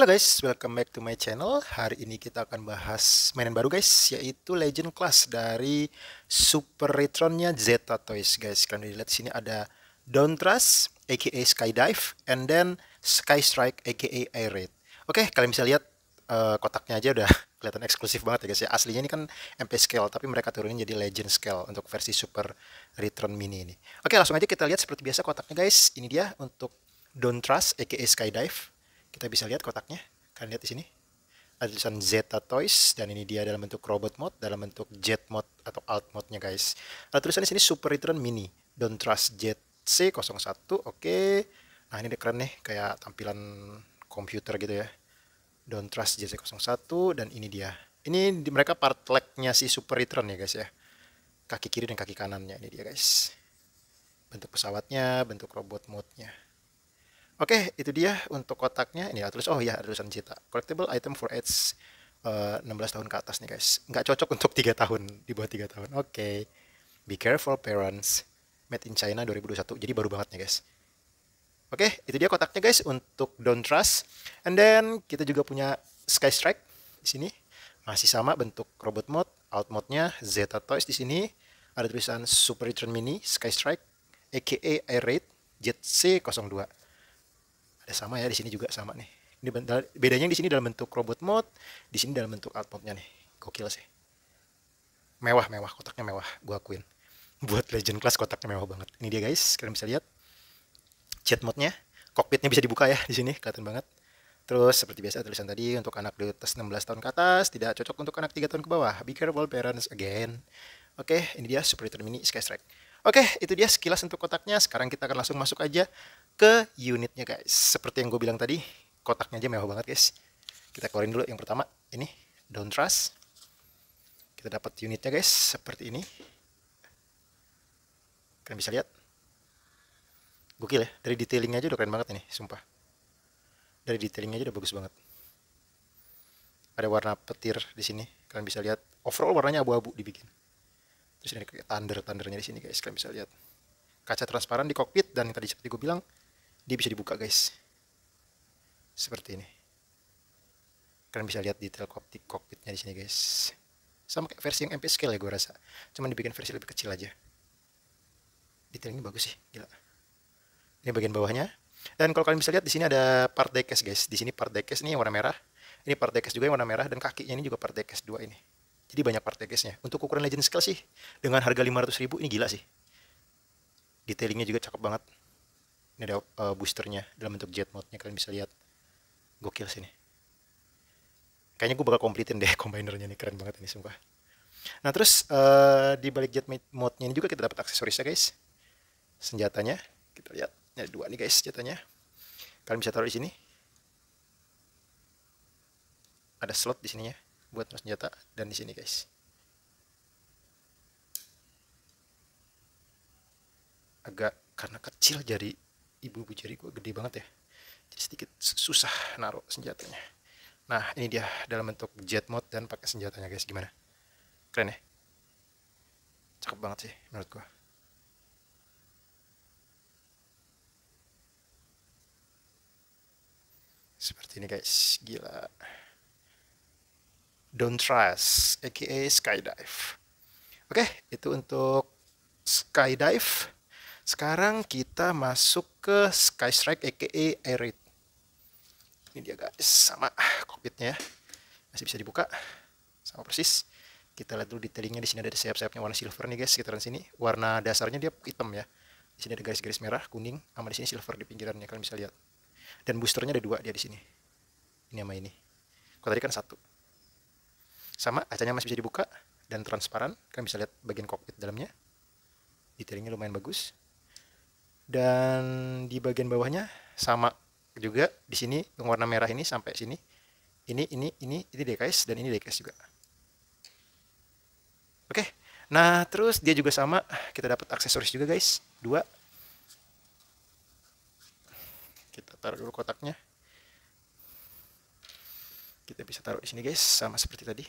Halo guys, welcome back to my channel. Hari ini kita akan bahas mainan baru guys, yaitu Legend Class dari Super Retronnya Zeta Toys guys. Kalian lihat di sini ada Dawn Trust, aka Skydive, and then Sky Strike, aka Air Raid. Oke, kalian bisa lihat kotaknya aja udah kelihatan eksklusif banget ya guys ya. Aslinya ini kan MP scale, tapi mereka turunin jadi Legend scale untuk versi Super Retron Mini ini. Oke, langsung aja kita lihat seperti biasa kotaknya guys. Ini dia untuk Dawn Trust, aka Skydive. Kita bisa lihat kotaknya. Kalian lihat di sini. Ada tulisan Zeta Toys dan ini dia dalam bentuk robot mode, dalam bentuk jet mode atau alt mode-nya guys. Ada tulisan di sini Super Retron Mini, Don't Trust Jet C01. Oke. Nah, ini keren nih kayak tampilan komputer gitu ya. Don't Trust Jet C01 dan ini dia. Ini mereka part leg-nya si Super Retron ya guys ya. Kaki kiri dan kaki kanannya ini dia guys. Bentuk pesawatnya, bentuk robot mode-nya. Oke, itu dia untuk kotaknya. Ini ada tulis, oh ya, ada tulisan Zeta. Collectible item for age 16 tahun ke atas nih guys. Nggak cocok untuk 3 tahun, di bawah 3 tahun. Oke. Be careful parents. Made in China 2021. Jadi baru banget nih guys. Oke, itu dia kotaknya guys untuk Don't Trust. And then kita juga punya Sky Strike di sini. Masih sama bentuk robot mode, alt mode-nya Zeta Toys di sini. Ada tulisan Super Retron Mini Sky Strike aka Air Raid Jet C02. Ada sama ya, di sini juga sama nih. Ini bedanya di sini dalam bentuk robot mode, di sini dalam bentuk alt mode-nya nih. Gokil sih. Mewah, kotaknya mewah, gua akuin. Buat Legend Class kotaknya mewah banget. Ini dia guys, kalian bisa lihat. Jet mode-nya, kokpitnya bisa dibuka ya di sini, kelihatan banget. Terus seperti biasa tulisan tadi untuk anak di atas 16 tahun ke atas, tidak cocok untuk anak 3 tahun ke bawah. Be careful parents again. Oke, ini dia Super Retron Mini Sky Strike. Oke, itu dia sekilas untuk kotaknya. Sekarang kita akan langsung masuk aja ke unitnya guys. Seperti yang gue bilang tadi, kotaknya aja mewah banget guys. Kita keluarin dulu yang pertama, ini Dawn Trust. Kita dapat unitnya guys, seperti ini. Kalian bisa lihat. Gokil ya, dari detailingnya aja udah keren banget ini, sumpah. Dari detailingnya aja udah bagus banget. Ada warna petir di sini, kalian bisa lihat. Overall warnanya abu-abu dibikin. Terus ini kayak thundernya di sini guys, kalian bisa lihat. Kaca transparan di kokpit dan tadi seperti gue bilang, dia bisa dibuka guys. Seperti ini. Kalian bisa lihat detail kokpitnya di sini guys. Sama kayak versi yang MP scale ya gue rasa. Cuman dibikin versi lebih kecil aja. Detailnya bagus sih, gila. Ini bagian bawahnya. Dan kalau kalian bisa lihat di sini ada part diecast guys. Di sini part diecast ini yang warna merah. Ini part diecast juga yang warna merah dan kakinya ini juga part diecast dua ini. Jadi banyak part diecastnya. Untuk ukuran Legend Scale sih dengan harga 500.000 ini gila sih. Detailingnya juga cakep banget. Ini ada boosternya dalam bentuk jet mode-nya, kalian bisa lihat. Gokil sih nih. Kayaknya gue bakal komplitin deh combinernya nih, keren banget ini sumpah. Nah terus di balik jet mode-nya ini juga kita dapat aksesorisnya guys. Senjatanya kita lihat, ada dua nih guys senjatanya. Kalian bisa taruh di sini. Ada slot di sininya buat senjata dan di sini guys. Agak karena kecil jari ibu-ibu jari gue gede banget ya. Jadi sedikit susah naruh senjatanya. Nah, ini dia dalam bentuk jet mode dan pakai senjatanya guys. Gimana? Keren ya? Cakep banget sih menurut gua. Seperti ini guys. Gila. Don't Trust, aka Skydive. Oke, itu untuk Skydive. Sekarang kita masuk ke Sky Strike, aka Air Raid. Ini dia guys, sama kokpitnya. Masih bisa dibuka. Sama persis. Kita lihat dulu detailingnya, di sini ada sayap-sayapnya warna silver nih guys, sekitaran sini. Warna dasarnya dia hitam ya. Di sini ada garis-garis merah, kuning, sama di sini silver di pinggirannya, kalian bisa lihat. Dan boosternya ada dua dia di sini. Ini sama ini. Kalau tadi kan satu. Sama, kacanya masih bisa dibuka dan transparan. Kalian bisa lihat bagian kokpit dalamnya. Detailingnya lumayan bagus. Dan di bagian bawahnya sama juga, di sini yang warna merah ini sampai sini. Ini DKS dan ini DKS juga. Oke. Nah, terus dia juga sama, kita dapat aksesoris juga guys, dua. Kita taruh dulu kotaknya. Kita bisa taruh di sini guys, sama seperti tadi.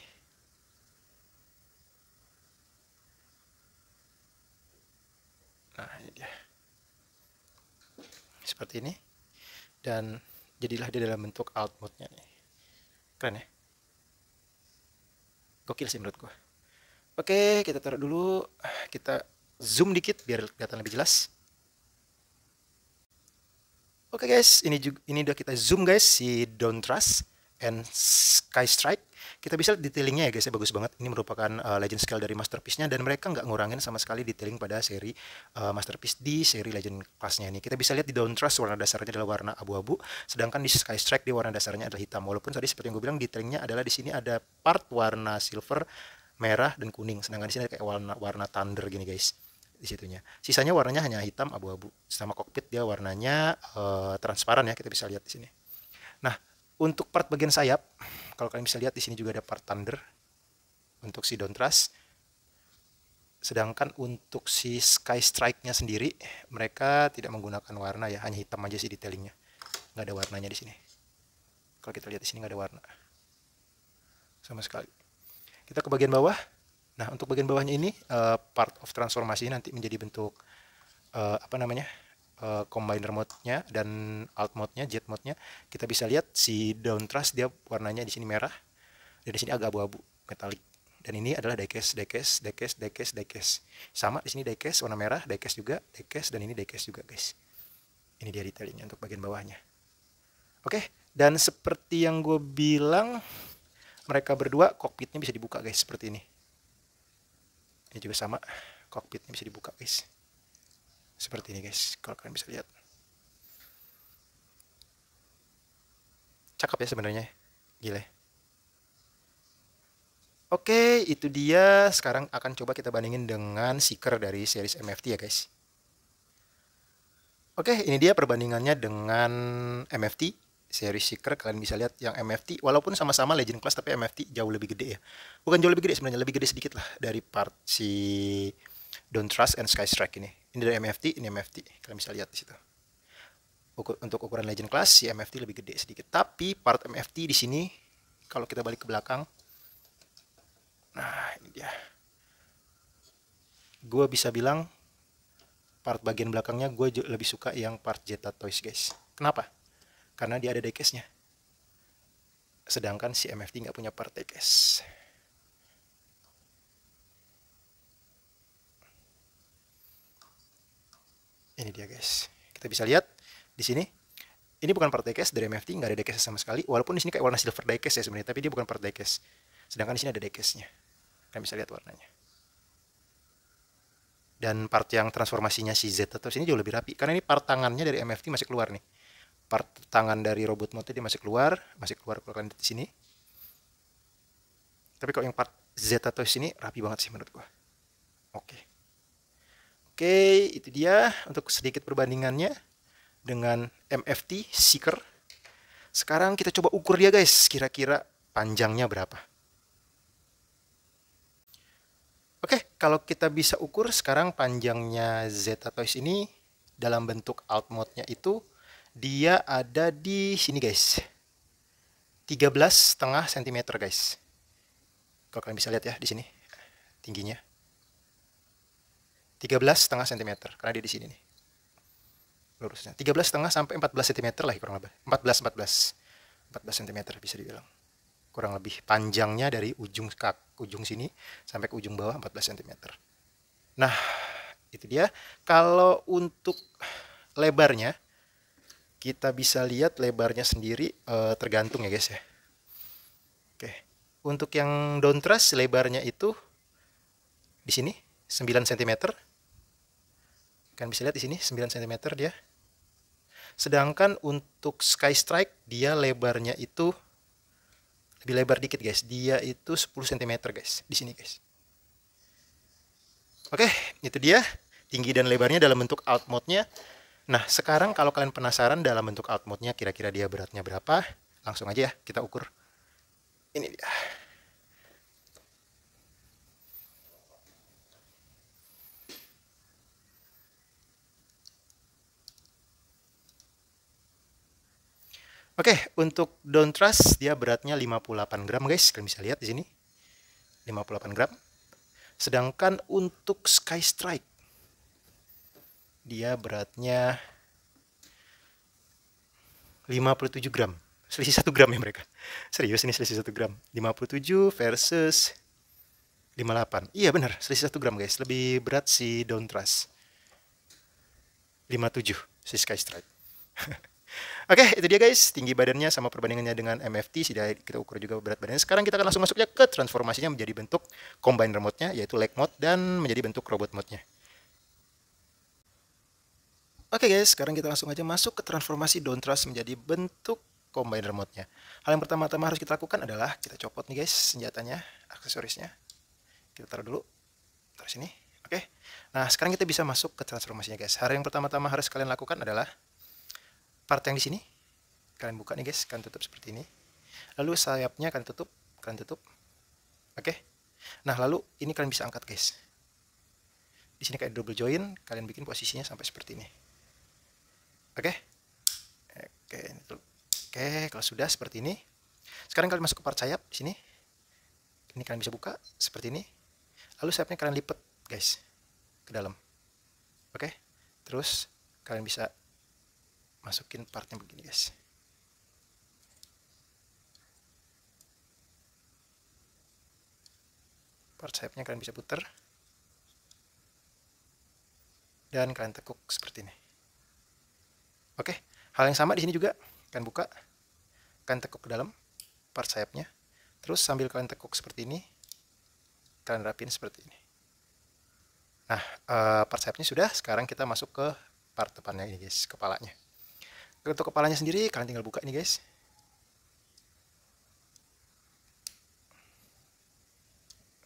Nah, ini dia. Seperti ini. Dan Jadilah dia dalam bentuk alt mode-nya nih. Keren ya? Gokil sih menurut gua. Oke, kita taruh dulu. Kita zoom dikit biar kelihatan lebih jelas. Oke guys, ini udah kita zoom guys si Don't Trust and Sky Strike. Kita bisa lihat detailingnya ya guys, ya bagus banget. Ini merupakan legend scale dari Masterpiece-nya dan mereka nggak ngurangin sama sekali detailing pada seri Masterpiece di seri Legend Class-nya ini. Kita bisa lihat di Don't Trust warna dasarnya adalah warna abu-abu, sedangkan di Sky Strike di warna dasarnya adalah hitam. Walaupun tadi seperti yang gue bilang detailingnya adalah di sini ada part warna silver, merah dan kuning, sedangkan di sini kayak warna thunder gini guys. Di situnya. Sisanya warnanya hanya hitam abu-abu. Sama kokpit dia warnanya transparan ya, kita bisa lihat di sini. Nah, untuk part bagian sayap, kalau kalian bisa lihat di sini juga ada part thunder untuk si Don't Trust. Sedangkan untuk si Sky Strike-nya sendiri, mereka tidak menggunakan warna ya, hanya hitam aja sih detailingnya. Nggak ada warnanya di sini. Kalau kita lihat di sini nggak ada warna sama sekali. Kita ke bagian bawah. Nah, untuk bagian bawahnya ini part of transformasi nanti menjadi bentuk combiner mode-nya dan alt mode-nya, jet mode-nya. Kita bisa lihat si Don't Trust dia warnanya di sini merah dan di sini agak abu-abu metalik. Dan ini adalah diecast, diecast, diecast, diecast, diecast. Sama di sini diecast warna merah, diecast juga, diecast dan ini diecast juga, guys. Ini dia detailingnya untuk bagian bawahnya. Oke, dan seperti yang gue bilang, mereka berdua kokpitnya bisa dibuka, guys, seperti ini. Ini juga sama, kokpitnya bisa dibuka guys. Seperti ini guys, kalau kalian bisa lihat. Cakep ya sebenarnya, gila. Oke, itu dia. Sekarang akan coba kita bandingin dengan Seeker dari series MFT ya guys. Oke, ini dia perbandingannya dengan MFT. Series Seeker kalian bisa lihat yang MFT walaupun sama-sama Legend Class tapi MFT jauh lebih gede ya. Bukan jauh lebih gede sebenarnya, lebih gede sedikit lah dari part si Don't Trust and Sky Strike ini. Ini dari MFT, ini MFT. Kalian bisa lihat di situ. Untuk ukuran Legend Class si MFT lebih gede sedikit. Tapi part MFT di sini kalau kita balik ke belakang, nah ini dia. Gue bisa bilang part bagian belakangnya gue lebih suka yang part Zeta Toys guys. Kenapa? Karena dia ada diecast-nya. Sedangkan si MFT nggak punya part diecast. Ini dia guys. Kita bisa lihat di sini. Ini bukan part diecast dari MFT, nggak ada diecast sama sekali. Walaupun di sini kayak warna silver diecast ya sebenarnya, tapi dia bukan part diecast. Sedangkan di sini ada diecast-nya. Kalian bisa lihat warnanya. Dan part yang transformasinya si Z atau sini jauh lebih rapi. Karena ini part tangannya dari MFT masih keluar nih. Part tangan dari robot mode dia masih keluar kalau kalian lihat di sini. Tapi kalau yang part Z atau sini rapi banget sih menurut gua. Oke. Oke, itu dia untuk sedikit perbandingannya dengan MFT Seeker. Sekarang kita coba ukur dia guys, kira-kira panjangnya berapa. Oke, kalau kita bisa ukur sekarang panjangnya Zeta Toys ini dalam bentuk alt mode-nya itu dia ada di sini guys. 13,5 cm guys. Kalau kalian bisa lihat ya di sini tingginya. 13,5 cm karena dia di sini nih. Lurusnya 13,5 sampai 14 cm lah kurang lebih. 14 cm bisa dibilang. Kurang lebih panjangnya dari ujung sini sampai ke ujung bawah 14 cm. Nah, itu dia. Kalau untuk lebarnya kita bisa lihat lebarnya sendiri tergantung ya guys ya. Oke. Untuk yang Don't Trust lebarnya itu di sini 9 cm. Kalian bisa lihat di sini 9 cm dia. Sedangkan untuk Sky Strike dia lebarnya itu lebih lebar dikit guys. Dia itu 10 cm guys di sini guys. Oke, itu dia tinggi dan lebarnya dalam bentuk alt mode-nya. Nah, sekarang kalau kalian penasaran dalam bentuk alt mode-nya kira-kira dia beratnya berapa, langsung aja ya kita ukur. Ini dia. Oke, untuk Don't Trust dia beratnya 58 gram guys, kalian bisa lihat di sini. 58 gram. Sedangkan untuk Sky Strike dia beratnya 57 gram. Selisih 1 gram ya mereka. Serius ini selisih 1 gram. 57 versus 58. Iya benar, selisih 1 gram guys. Lebih berat si Don't Trust. 57 si Sky Strike. Oke, itu dia guys. Tinggi badannya sama perbandingannya dengan MFT. Sudah kita ukur juga berat badannya. Sekarang kita akan langsung masuknya ke transformasinya menjadi bentuk combine remote-nya, yaitu leg mode, dan menjadi bentuk robot mode-nya. Oke guys, sekarang kita langsung aja masuk ke transformasi Don't Trust menjadi bentuk combine remote-nya. Hal yang pertama-tama harus kita lakukan adalah kita copot nih guys senjatanya, aksesorisnya. Kita taruh dulu, taruh sini. Oke. Nah, sekarang kita bisa masuk ke transformasinya guys. Hal yang pertama-tama harus kalian lakukan adalah part yang di sini. Kalian buka nih guys, kalian tutup seperti ini. Lalu sayapnya kalian tutup, kalian tutup. Oke. Nah, lalu ini kalian bisa angkat guys. Di sini kayak double join, kalian bikin posisinya sampai seperti ini. Oke. Oke, kalau sudah seperti ini. Sekarang kalian masuk ke part sayap di sini. Ini kalian bisa buka seperti ini. Lalu sayapnya kalian lipat, guys, ke dalam. Oke. Terus kalian bisa masukin partnya begini, guys. Part sayapnya kalian bisa putar. Dan kalian tekuk seperti ini. Oke, hal yang sama di sini juga. Kalian buka, kalian tekuk ke dalam part sayapnya. Terus sambil kalian tekuk seperti ini, kalian rapin seperti ini. Nah, part sayapnya sudah. Sekarang kita masuk ke part depannya ini guys, kepalanya. Untuk kepalanya sendiri, kalian tinggal buka ini guys.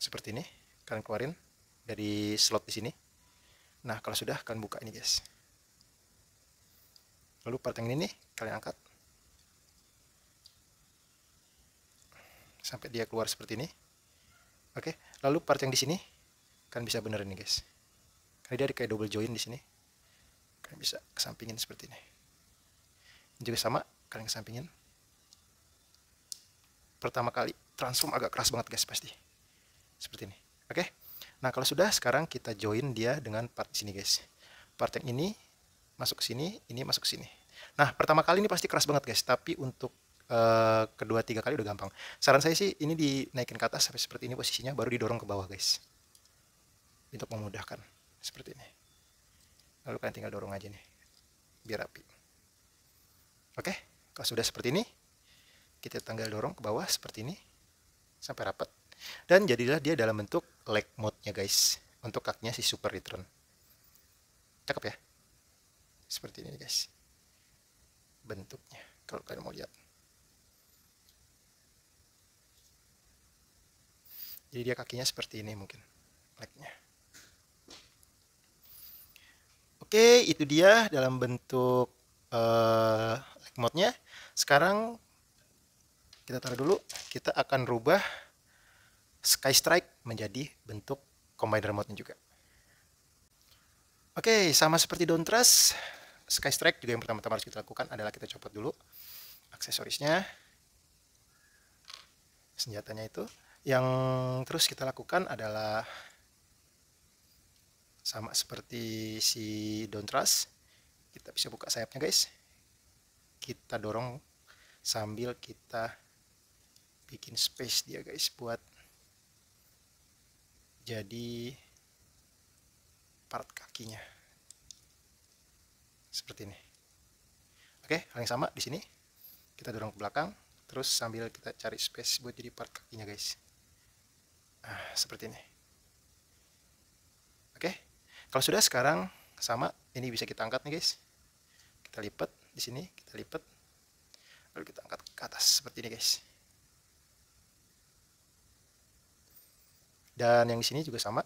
Seperti ini, kalian keluarin dari slot di sini. Nah, kalau sudah, kalian buka ini guys. Lalu part yang ini nih, kalian angkat sampai dia keluar seperti ini. Oke, lalu part yang di sini kalian bisa benerin nih guys. Karena dia ada kayak double join di sini. Kalian bisa kesampingin seperti ini. Ini juga sama, kalian kesampingin. Pertama kali transform agak keras banget guys pasti. Seperti ini. Oke. Nah, kalau sudah, sekarang kita join dia dengan part di sini guys. Part yang ini masuk ke sini, ini masuk ke sini. Nah, pertama kali ini pasti keras banget guys, tapi untuk kedua tiga kali udah gampang. Saran saya sih ini dinaikin ke atas sampai seperti ini posisinya, baru didorong ke bawah guys, untuk memudahkan seperti ini. Lalu kalian tinggal dorong aja nih biar rapi. Oke, kalau sudah seperti ini, kita tinggal dorong ke bawah seperti ini sampai rapat, dan jadilah dia dalam bentuk leg mode-nya guys, untuk kakinya si Super Retron. Cakep ya, seperti ini guys bentuknya kalau kalian mau lihat. Jadi dia kakinya seperti ini mungkin legnya. Oke, itu dia dalam bentuk leg mode-nya. Sekarang kita taruh dulu. Kita akan rubah Sky Strike menjadi bentuk combine remote-nya juga. Oke, sama seperti Don't Trust, Sky Strike juga yang pertama-tama harus kita lakukan adalah kita copot dulu aksesorisnya, senjatanya itu. Yang terus kita lakukan adalah sama seperti si Don't Trust, kita bisa buka sayapnya guys, kita dorong sambil kita bikin space dia guys buat jadi part kakinya seperti ini. Oke, hal yang sama di sini kita dorong ke belakang, terus sambil kita cari space buat jadi part kakinya guys. Nah, seperti ini. Oke, kalau sudah, sekarang sama, ini bisa kita angkat nih guys. Kita lipat di sini, kita lipat, lalu kita angkat ke atas seperti ini guys. Dan yang di sini juga sama.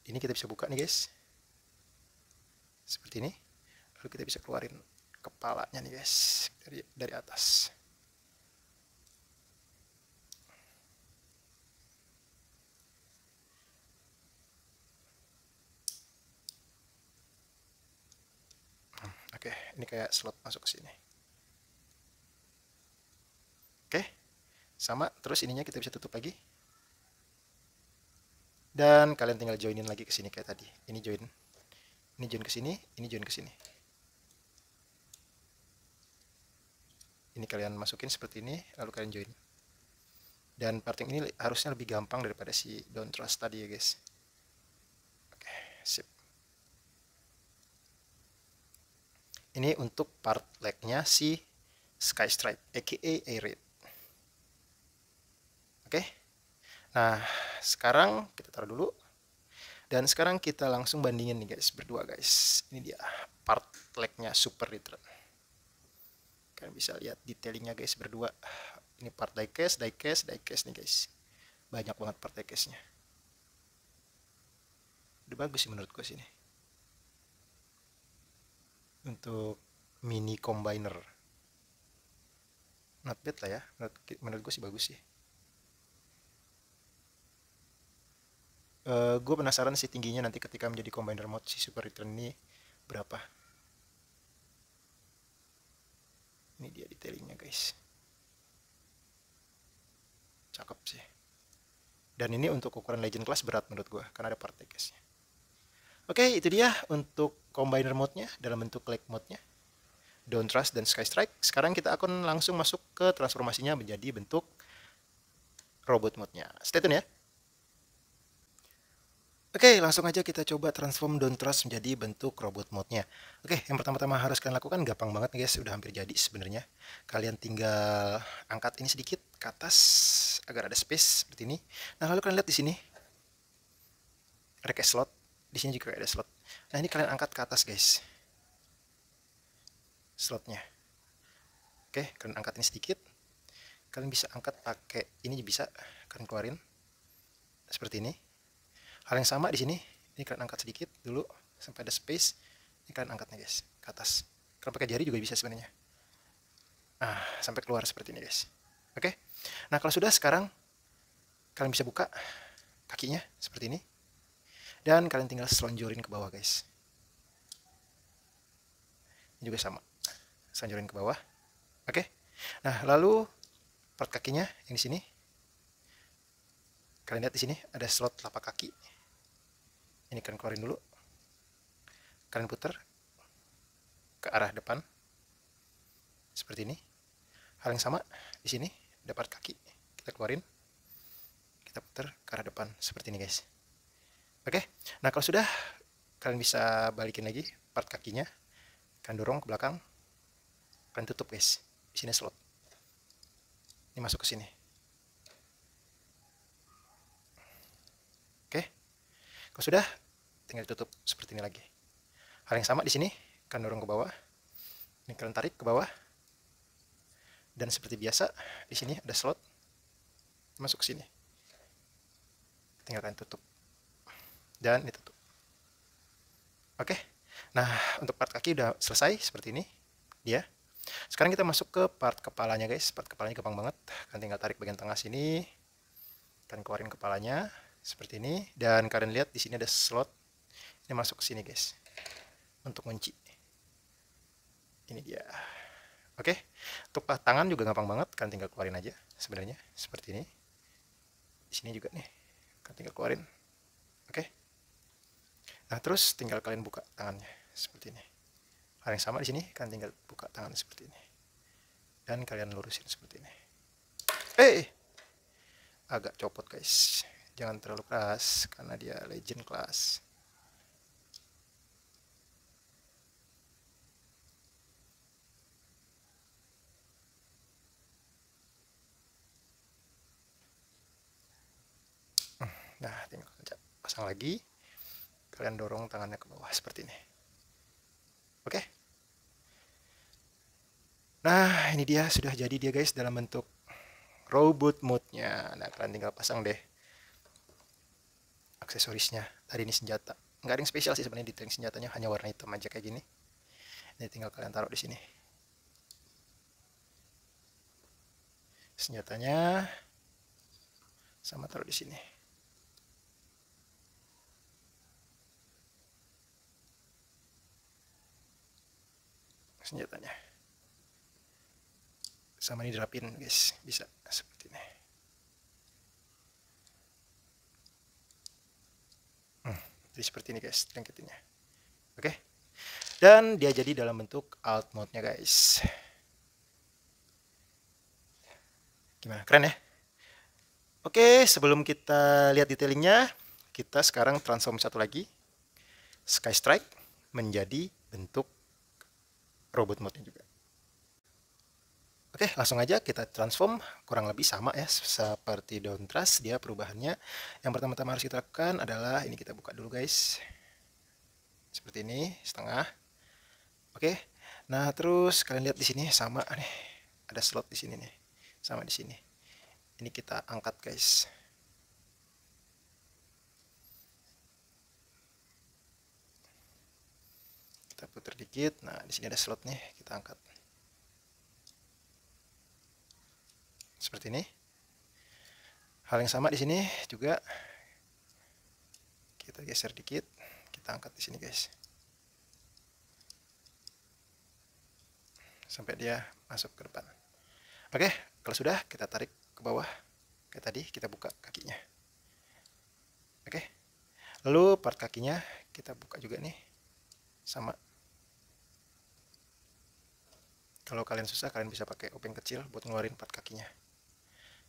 Ini kita bisa buka nih guys, seperti ini. Lalu kita bisa keluarin kepalanya nih guys dari atas. Oke, ini kayak slot masuk ke sini. Oke, sama. Terus ininya kita bisa tutup lagi. Dan kalian tinggal joinin lagi ke sini kayak tadi. Ini join ke sini, ini join ke sini. Ini kalian masukin seperti ini, lalu kalian join. Dan parting ini harusnya lebih gampang daripada si Don't Trust tadi ya guys. Oke, sip. Ini untuk part legnya si Sky Stripe, aka Arid. Oke. Nah, sekarang kita taruh dulu. Dan sekarang kita langsung bandingin nih guys, berdua guys. Ini dia part legnya Super Return. Kalian bisa lihat detailingnya guys berdua. Ini part diecast, diecast, diecast nih guys. Banyak banget part diecastnya. Udah bagus sih menurut gue sini. Untuk mini combiner. Not bad lah ya. Menurut gue sih bagus sih. Gue penasaran sih tingginya nanti ketika menjadi combiner mode si Super Return ini berapa. Ini dia detailingnya guys. Cakep sih. Dan ini untuk ukuran Legend Class berat menurut gue, karena ada part diecastnya. Oke, itu dia untuk combiner mode-nya dalam bentuk leg mode-nya. Don't Trust dan Sky Strike. Sekarang kita akan langsung masuk ke transformasinya menjadi bentuk robot mode-nya. Stay tune ya. Oke, langsung aja kita coba transform Don't Trust menjadi bentuk robot mode-nya. Oke, yang pertama-tama harus kalian lakukan gampang banget nih guys, udah hampir jadi sebenarnya. Kalian tinggal angkat ini sedikit ke atas agar ada space seperti ini. Nah, lalu kalian lihat di sini ada kayak slot, di sini juga ada slot. Nah, ini kalian angkat ke atas guys, slotnya. Oke, kalian angkat ini sedikit. Kalian bisa angkat pakai ini, bisa kalian keluarin seperti ini. Hal yang sama di sini, ini kalian angkat sedikit dulu sampai ada space. Ini kalian angkatnya guys ke atas. Kalian pakai jari juga bisa sebenarnya. Nah, sampai keluar seperti ini guys. Oke. Nah, kalau sudah, sekarang kalian bisa buka kakinya seperti ini. Dan kalian tinggal selonjorin ke bawah guys. Ini juga sama. Selonjorin ke bawah. Oke. Nah, lalu part kakinya yang di sini. Kalian lihat di sini ada slot telapak kaki. Ini kalian keluarin dulu. Kalian putar ke arah depan. Seperti ini. Hal yang sama di sini ada part kaki. Kita keluarin. Kita putar ke arah depan seperti ini guys. Oke. Nah, kalau sudah, kalian bisa balikin lagi part kakinya. Kalian dorong ke belakang. Kalian tutup guys. Di sini slot. Ini masuk ke sini. Oke. Kalau sudah, tinggal ditutup seperti ini lagi. Hal yang sama di sini, kalian dorong ke bawah. Ini kalian tarik ke bawah. Dan seperti biasa, di sini ada slot. Masuk ke sini. Tinggal kalian tutup. Dan ditutup. Oke. Nah, untuk part kaki udah selesai seperti ini dia. Sekarang kita masuk ke part kepalanya guys. Part kepalanya gampang banget. Kalian tinggal tarik bagian tengah sini. Kalian keluarin kepalanya seperti ini. Dan kalian lihat di sini ada slot. Ini masuk ke sini guys. Untuk kunci. Ini dia. Oke. Untuk tangan juga gampang banget. Kalian tinggal keluarin aja sebenarnya seperti ini. Di sini juga nih. Kalian tinggal keluarin. Oke. Nah, terus tinggal kalian buka tangannya seperti ini. Hal yang sama di sini, kalian tinggal buka tangan seperti ini. Dan kalian lurusin seperti ini. Agak copot guys. Jangan terlalu keras karena dia Legend Class. Nah, tinggal pasang lagi. Kalian dorong tangannya ke bawah seperti ini. Oke. Nah, ini dia, sudah jadi dia guys dalam bentuk robot mode-nya. Nah, kalian tinggal pasang deh aksesorisnya. Tadi ini senjata. Nggak ada yang spesial sih sebenarnya, detailing senjatanya hanya warna hitam aja kayak gini. Ini tinggal kalian taruh di sini. Senjatanya sama taruh di sini. Senjatanya sama ini dirapin guys, bisa seperti ini. Jadi seperti ini guys lengketinnya. Oke. Dan dia jadi dalam bentuk alt mode-nya guys. Gimana? Keren ya? Oke, sebelum kita lihat detailingnya, kita sekarang transform satu lagi. Sky Strike menjadi bentuk robot mode-nya juga. Oke, langsung aja kita transform, kurang lebih sama ya seperti Dawn Trust. Dia perubahannya yang pertama-tama harus kita lakukan adalah ini, kita buka dulu guys. Seperti ini, setengah. Oke. Nah, terus kalian lihat di sini sama nih. Ada slot di sini nih. Sama di sini. Ini kita angkat guys. Kita putar dikit. Nah, di sini ada slot nih, kita angkat. Seperti ini. Hal yang sama di sini juga. Kita geser dikit, kita angkat di sini guys. Sampai dia masuk ke depan. Oke, kalau sudah kita tarik ke bawah. Kayak tadi kita buka kakinya. Oke. Lalu part kakinya kita buka juga nih. Sama. Kalau kalian susah, kalian bisa pakai obeng kecil buat ngeluarin part kakinya.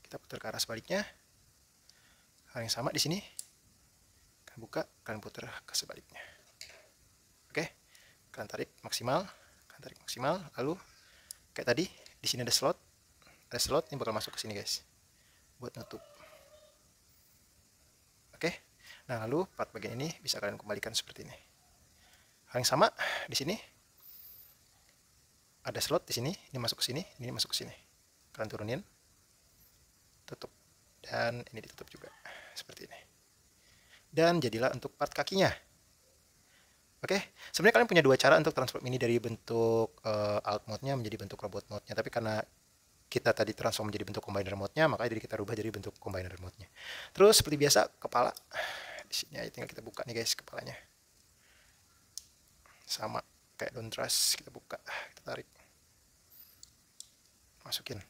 Kita putar ke arah sebaliknya. Hal yang sama di sini. Kalian buka, kalian putar ke sebaliknya. Oke. Kalian tarik maksimal, Lalu kayak tadi, di sini ada slot. Ada slot yang bakal masuk ke sini guys. Buat nutup. Oke. Nah, lalu part bagian ini bisa kalian kembalikan seperti ini. Hal yang sama di sini. Ada slot di sini, ini masuk ke sini, ini masuk ke sini. Kalian turunin. Tutup. Dan ini ditutup juga. Seperti ini. Dan jadilah untuk part kakinya. Oke, sebenarnya kalian punya dua cara untuk transform ini dari bentuk alt mode-nya menjadi bentuk robot mode-nya. Tapi karena kita tadi transform menjadi bentuk combiner mode-nya, maka jadi kita rubah jadi bentuk combiner mode-nya. Terus seperti biasa, kepala. Di sini aja tinggal kita buka nih guys, kepalanya. Sama kayak Dawn Trust, kita buka, kita tarik. Masukin.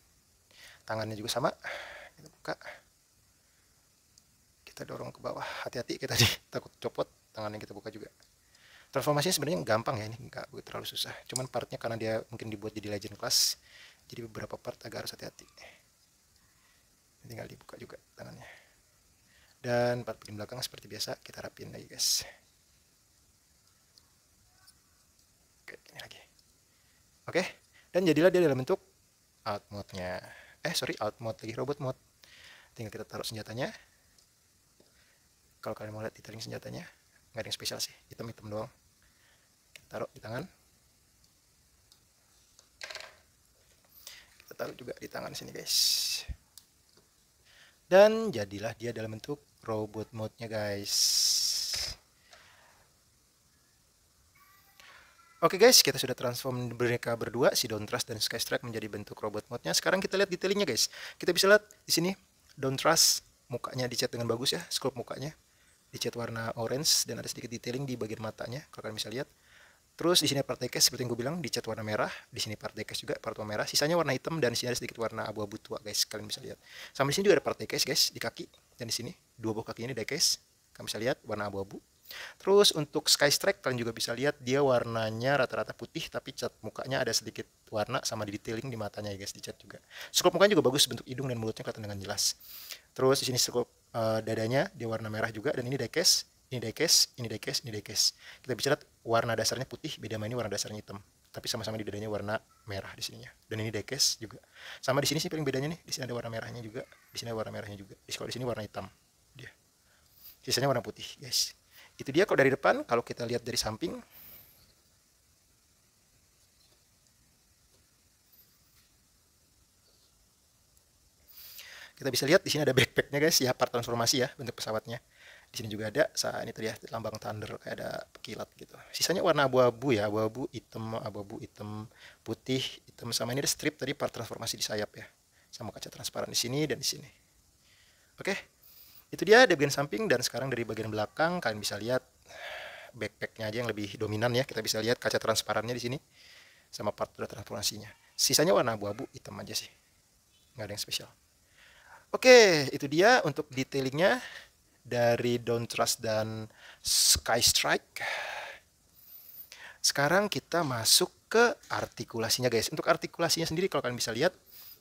Tangannya juga sama, kita buka. Kita dorong ke bawah. Hati-hati, kita takut copot, tangannya kita buka juga. Transformasinya sebenarnya gampang ya, ini nggak terlalu susah. Cuman partnya karena dia mungkin dibuat jadi legend class, jadi beberapa part agak harus hati-hati. Tinggal dibuka juga tangannya. Dan part bagian belakang seperti biasa kita rapin lagi guys. Oke, ini lagi. Oke, dan jadilah dia dalam bentuk alt mode-nya. Alt mode lagi, robot mode. Tinggal kita taruh senjatanya. Kalau kalian mau lihat detailing senjatanya, nggak ada yang spesial sih, hitam-hitam doang. Taruh di tangan, kita taruh juga di tangan sini guys, dan jadilah dia dalam bentuk robot mode-nya guys. Oke guys, kita sudah transform mereka berdua, si Dawn Trust dan Sky Strike menjadi bentuk robot mode-nya. Sekarang kita lihat detailingnya guys. Kita bisa lihat di sini Dawn Trust mukanya dicat dengan bagus ya, sculpt mukanya dicat warna orange dan ada sedikit detailing di bagian matanya kalau kalian bisa lihat. Terus di sini part diecast seperti yang gue bilang dicat warna merah, di sini part diecast juga part warna merah, sisanya warna hitam dan di sini ada sedikit warna abu-abu tua guys, kalian bisa lihat. Sama di sini juga ada part diecast guys di kaki dan di sini dua buah kakinya ini diecast, kalian bisa lihat warna abu-abu. Terus untuk Sky Strike kalian juga bisa lihat dia warnanya rata-rata putih tapi cat mukanya ada sedikit warna sama di detailing di matanya ya guys, dicat juga. Sculpt mukanya juga bagus, bentuk hidung dan mulutnya kelihatan dengan jelas. Terus di sini sculpt dadanya dia warna merah juga dan ini diecast. Ini diecast, ini diecast, ini diecast. Kita bisa lihat warna dasarnya putih, beda sama ini warna dasarnya hitam. Tapi sama-sama di dadanya warna merah di sininya. Dan ini diecast juga. Sama di sini sih paling bedanya nih, di sini ada warna merahnya juga, di sini ada warna merahnya juga. Kalau di sini warna hitam dia. Sisanya warna putih, guys. Itu dia kalau dari depan, kalau kita lihat dari samping. Kita bisa lihat di sini ada backpacknya guys, ya part transformasi ya bentuk pesawatnya. Di sini juga ada, ini tuh ya lambang thunder kayak ada kilat gitu. Sisanya warna abu-abu ya, abu-abu hitam, putih, hitam sama ini ada strip tadi part transformasi di sayap ya. Sama kaca transparan di sini dan di sini. Oke. Itu dia dari bagian samping dan sekarang dari bagian belakang kalian bisa lihat backpacknya aja yang lebih dominan ya. Kita bisa lihat kaca transparannya di sini sama part transformasinya. Sisanya warna abu-abu hitam aja sih. Nggak ada yang spesial. Oke, itu dia untuk detailingnya dari Dawn Trust dan Sky Strike. Sekarang kita masuk ke artikulasinya guys. Untuk artikulasinya sendiri kalau kalian bisa lihat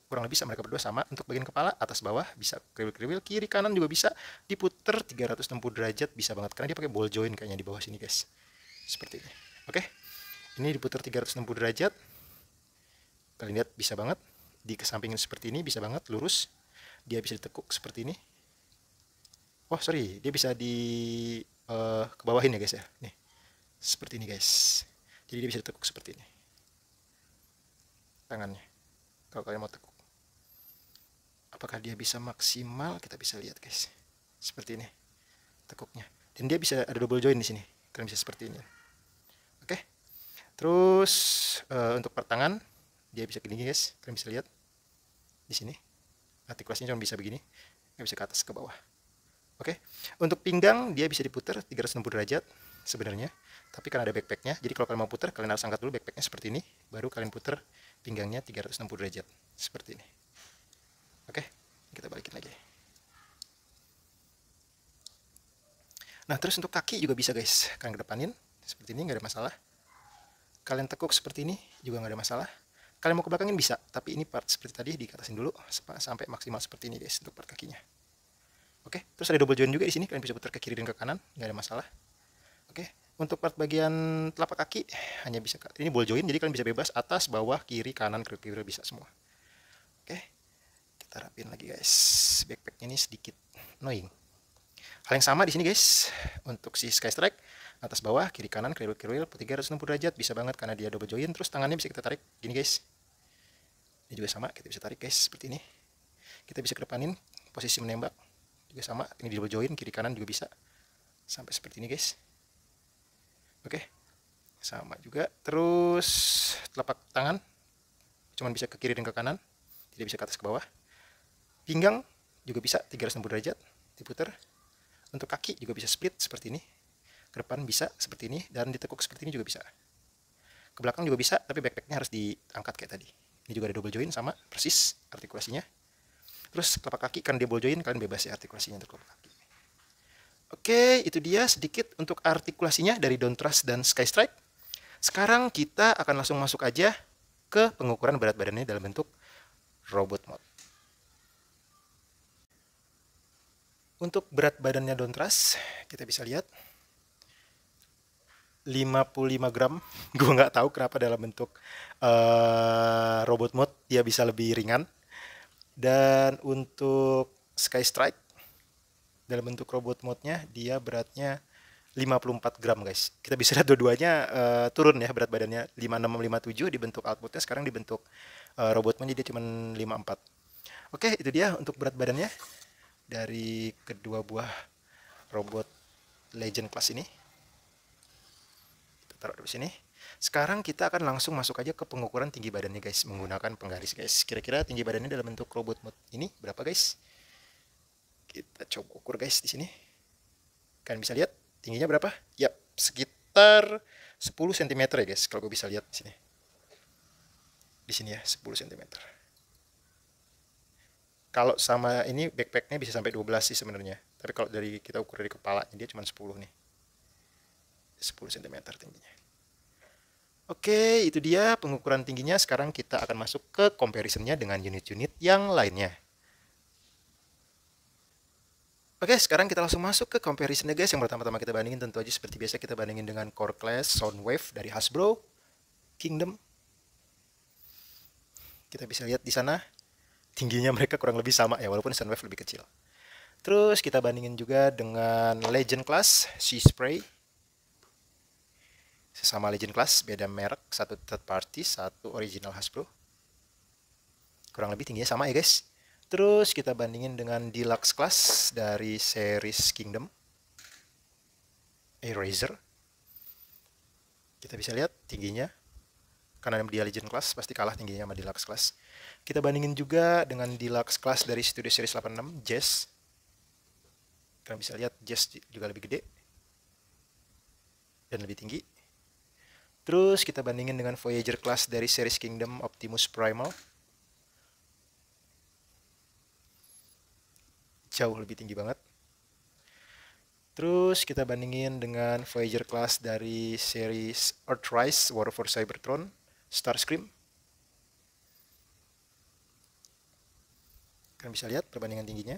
kurang lebih mereka berdua sama. Untuk bagian kepala, atas bawah bisa kriwil-kriwil, kiri kanan juga bisa diputer 360 derajat, bisa banget karena dia pakai ball joint kayaknya di bawah sini guys. Seperti ini. Oke. Ini diputer 360 derajat. Kalian lihat bisa banget. Di kesampingin seperti ini bisa banget lurus. Dia bisa ditekuk seperti ini. Oh, sorry, dia bisa di ke bawahin ya guys ya. Nih. Seperti ini guys. Jadi dia bisa ditekuk seperti ini. Tangannya. Kalau kalian mau tekuk. Apakah dia bisa maksimal? Kita bisa lihat guys. Seperti ini. Tekuknya. Dan dia bisa ada double joint di sini. Kalian bisa seperti ini. Oke. Terus untuk pertangan dia bisa gini guys. Kalian bisa lihat di sini. Artikulasinya cuma bisa begini. Nggak bisa ke atas ke bawah. Oke. Untuk pinggang dia bisa diputar 360 derajat sebenarnya. Tapi karena ada backpacknya, jadi kalau kalian mau putar, kalian harus angkat dulu backpacknya seperti ini, baru kalian putar pinggangnya 360 derajat seperti ini. Oke, kita balikin lagi. Nah, terus untuk kaki juga bisa guys, kalian kedepanin seperti ini, nggak ada masalah. Kalian tekuk seperti ini juga nggak ada masalah. Kalian mau ke belakangin bisa, tapi ini part seperti tadi dikatasin dulu sampai maksimal seperti ini guys untuk part kakinya. Oke, terus ada double joint juga di sini, kalian bisa putar ke kiri dan ke kanan, nggak ada masalah. Oke, untuk part bagian telapak kaki hanya bisa ini ball joint, jadi kalian bisa bebas atas, bawah, kiri, kanan, kiri bisa semua. Oke, kita rapin lagi guys. Backpacknya ini sedikit annoying. Hal yang sama di sini guys untuk si Skystrike, atas, bawah, kiri, kanan, kriwil, 360 derajat bisa banget karena dia double joint. Terus tangannya bisa kita tarik gini guys. Ini juga sama, kita bisa tarik guys seperti ini. Kita bisa kedepanin posisi menembak juga sama. Ini double joint, kiri kanan juga bisa sampai seperti ini guys. Oke, sama juga. Terus telapak tangan cuman bisa ke kiri dan ke kanan, tidak bisa ke atas ke bawah. Pinggang juga bisa 360 derajat diputar. Untuk kaki juga bisa split seperti ini. Ke depan bisa seperti ini, dan ditekuk seperti ini juga bisa. Ke belakang juga bisa, tapi backpacknya harus diangkat kayak tadi. Ini juga ada double joint sama persis artikulasinya. Terus telapak kaki kan dia ball joint, kalian bebas ya artikulasinya untuk telapak kaki. Oke, itu dia sedikit untuk artikulasinya dari Dontrust dan Skystrike. Sekarang kita akan langsung masuk aja ke pengukuran berat badannya dalam bentuk robot mode. Untuk berat badannya Dontrust, kita bisa lihat 55 gram. Gue nggak tahu kenapa dalam bentuk robot mode dia bisa lebih ringan. Dan untuk Skystrike dalam bentuk robot mode-nya dia beratnya 54 gram guys. Kita bisa lihat dua-duanya turun ya berat badannya 56 57 di bentuk outputnya, sekarang di bentuk robot mode dia cuma 54. Oke, itu dia untuk berat badannya dari kedua buah robot Legend Class ini. Kita taruh di sini. Sekarang kita akan langsung masuk aja ke pengukuran tinggi badannya guys menggunakan penggaris guys. Kira-kira tinggi badannya dalam bentuk robot mode ini berapa guys? Kita coba ukur guys di sini. Kalian bisa lihat tingginya berapa? Yap, sekitar 10 cm ya guys. Kalau gue bisa lihat di sini. Di sini ya, 10 cm. Kalau sama ini backpacknya bisa sampai 12 sih sebenarnya. Tapi kalau dari kita ukur dari kepalanya dia cuma 10 nih. 10 cm tingginya. Oke, itu dia pengukuran tingginya. Sekarang kita akan masuk ke comparisonnya dengan unit-unit yang lainnya. Oke, sekarang kita langsung masuk ke comparison guys. Yang pertama-tama kita bandingin tentu aja seperti biasa kita bandingin dengan Core Class Soundwave dari Hasbro Kingdom. Kita bisa lihat di sana tingginya mereka kurang lebih sama ya, walaupun Soundwave lebih kecil. Terus kita bandingin juga dengan Legend Class Sea Spray. Sesama Legend Class, beda merek, satu third party, satu original Hasbro. Kurang lebih tingginya sama ya guys. Terus kita bandingin dengan Deluxe Class dari series Kingdom Eraser. Kita bisa lihat tingginya, karena dia Legend Class pasti kalah tingginya sama Deluxe Class. Kita bandingin juga dengan Deluxe Class dari Studio Series 86 Jazz. Kalian bisa lihat Jazz juga lebih gede dan lebih tinggi. Terus kita bandingin dengan Voyager Class dari series Kingdom Optimus Primal. Jauh lebih tinggi banget. Terus kita bandingin dengan Voyager Class dari series Earthrise War for Cybertron Starscream. Kalian bisa lihat perbandingan tingginya.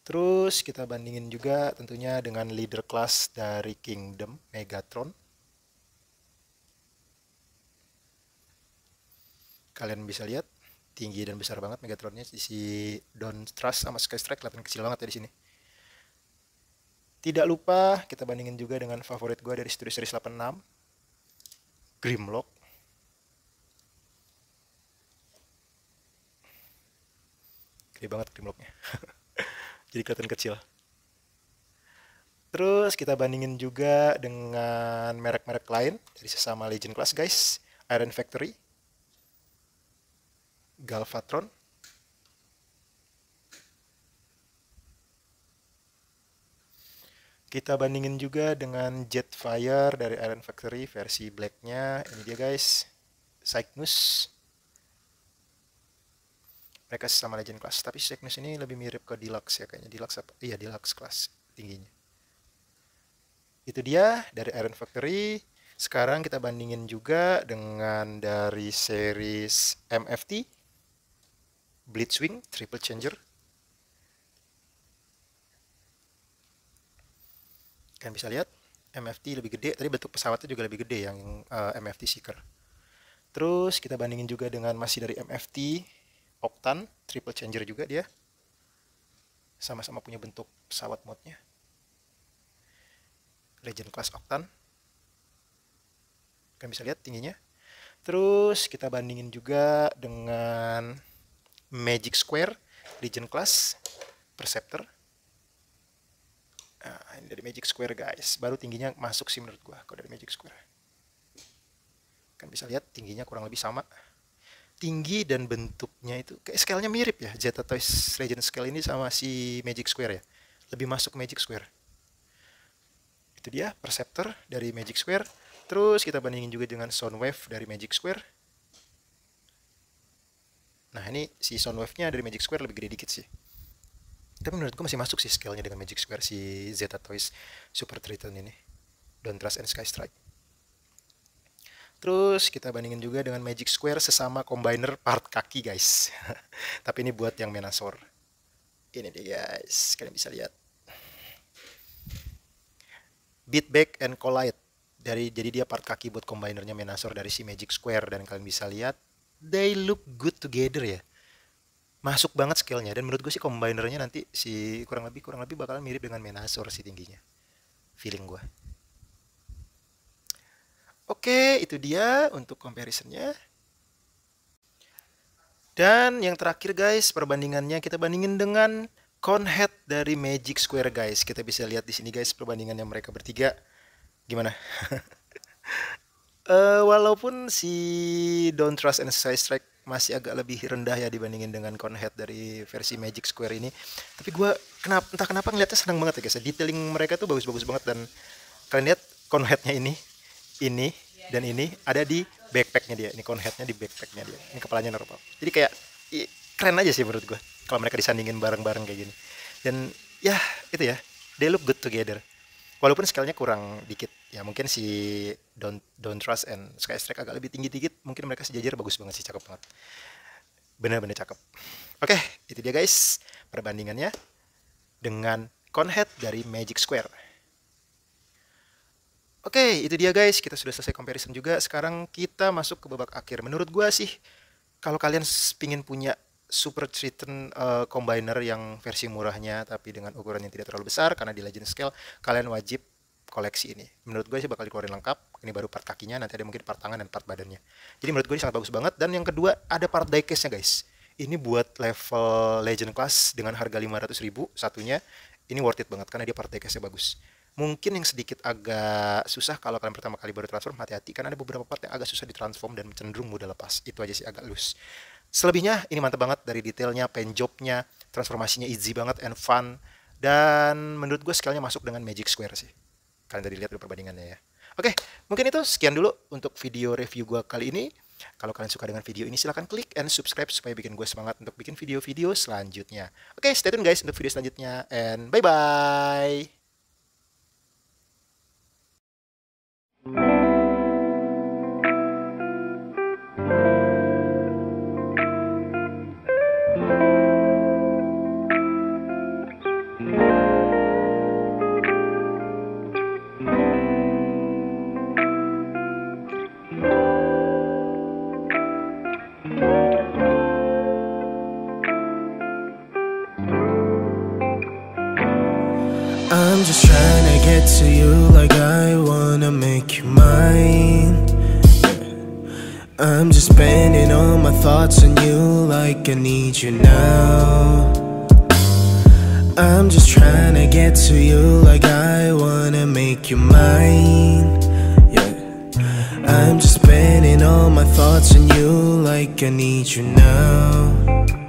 Terus kita bandingin juga tentunya dengan leader class dari Kingdom, Megatron. Kalian bisa lihat tinggi dan besar banget Megatronnya. Si Dawn Trust sama Skystrike kelihatan kecil banget ya di sini. Tidak lupa kita bandingin juga dengan favorit gue dari Studio Series 86, Grimlock. Gede banget Grimlocknya. Jadi kelihatan kecil. Terus kita bandingin juga dengan merek-merek lain dari sesama Legend Class guys. Iron Factory, Galvatron, kita bandingin juga dengan Jetfire dari Iron Factory versi blacknya. Ini dia guys, Cygnus. Mereka sama Legend Class, tapi Cygnus ini lebih mirip ke Deluxe ya kayaknya. Deluxe apa? Iya, Deluxe Class tingginya. Itu dia dari Iron Factory. Sekarang kita bandingin juga dengan dari series MFT, Blitzwing Triple Changer. Kalian bisa lihat MFT lebih gede, tadi bentuk pesawatnya juga lebih gede yang MFT Seeker. Terus kita bandingin juga dengan masih dari MFT Octan Triple Changer juga dia. Sama-sama punya bentuk pesawat modnya. Legend Class Octan. Kalian bisa lihat tingginya. Terus kita bandingin juga dengan Magic Square Legend Class Perceptor. Nah, ini dari Magic Square guys. Baru tingginya masuk sih menurut gua kalau dari Magic Square. Kan bisa lihat tingginya kurang lebih sama. Tinggi dan bentuknya itu kayak scale-nya mirip ya. Zeta Toys Legend Scale ini sama si Magic Square ya. Lebih masuk Magic Square. Itu dia Perceptor dari Magic Square. Terus kita bandingin juga dengan Soundwave dari Magic Square. Nah ini si Soundwave-nya dari Magic Square lebih gede dikit sih. Tapi menurut gue masih masuk sih scale-nya dengan Magic Square si Zeta Toys Super Triton ini. Dawn Trust and Skystrike. Terus kita bandingin juga dengan Magic Square sesama combiner part kaki guys. Tapi ini buat yang Menasor. Ini dia guys, kalian bisa lihat. Beatback and Collide. Jadi dia part kaki buat combinernya Menasor dari si Magic Square. Dan kalian bisa lihat, they look good together ya. Masuk banget scale-nya. Dan menurut gue sih combinernya nanti si kurang lebih bakalan mirip dengan Menasor sih tingginya. Feeling gue. Oke, itu dia untuk comparisonnya. Dan yang terakhir guys, perbandingannya kita bandingin dengan Conhead dari Magic Square guys. Kita bisa lihat di sini guys perbandingannya mereka bertiga. Gimana? Walaupun si Dawn Trust and Skystrike masih agak lebih rendah ya dibandingin dengan Conhead dari versi Magic Square ini. Tapi gue entah kenapa ngeliatnya senang banget ya guys. Detailing mereka tuh bagus-bagus banget. Dan kalian lihat Conheadnya ini dan ini ada di backpacknya dia. Ini Conheadnya di backpacknya dia. Ini kepalanya normal. Jadi kayak keren aja sih menurut gue kalau mereka disandingin bareng-bareng kayak gini. Dan ya itu ya, they look good together. Walaupun scale-nya kurang dikit. Ya mungkin si Dawn Trust and Skystrike agak lebih tinggi dikit. Mungkin mereka sejajar bagus banget sih, cakep banget. Bener-bener cakep. Oke, itu dia guys perbandingannya dengan Conhead dari Magic Square. Oke, itu dia guys. Kita sudah selesai comparison juga. Sekarang kita masuk ke babak akhir. Menurut gua sih, kalau kalian pingin punya Super Triton Combiner yang versi murahnya tapi dengan ukuran yang tidak terlalu besar karena di Legend Scale, kalian wajib koleksi ini. Menurut gue sih bakal dikeluarin lengkap. Ini baru part kakinya, nanti ada mungkin part tangan dan part badannya. Jadi menurut gue ini sangat bagus banget. Dan yang kedua, ada part diecast-nya guys. Ini buat level Legend Class dengan harga 500.000 satunya. Ini worth it banget karena dia part diecast-nya bagus. Mungkin yang sedikit agak susah kalau kalian pertama kali baru transform, hati-hati karena ada beberapa part yang agak susah ditransform dan cenderung mudah lepas. Itu aja sih agak loose. Selebihnya ini mantap banget dari detailnya, paint jobnya, transformasinya easy banget and fun. Dan menurut gue scale-nya masuk dengan Magic Square sih. Kalian tadi lihat perbandingannya ya. Oke, mungkin itu sekian dulu untuk video review gue kali ini. Kalau kalian suka dengan video ini silahkan klik and subscribe supaya bikin gue semangat untuk bikin video-video selanjutnya. Oke, stay tune guys untuk video selanjutnya and bye-bye. get to you like I wanna make you mine. I'm just spending all my thoughts on you like I need you now. I'm just trying to get to you like I wanna make you mine. Yeah, I'm just spending all my thoughts on you like I need you now.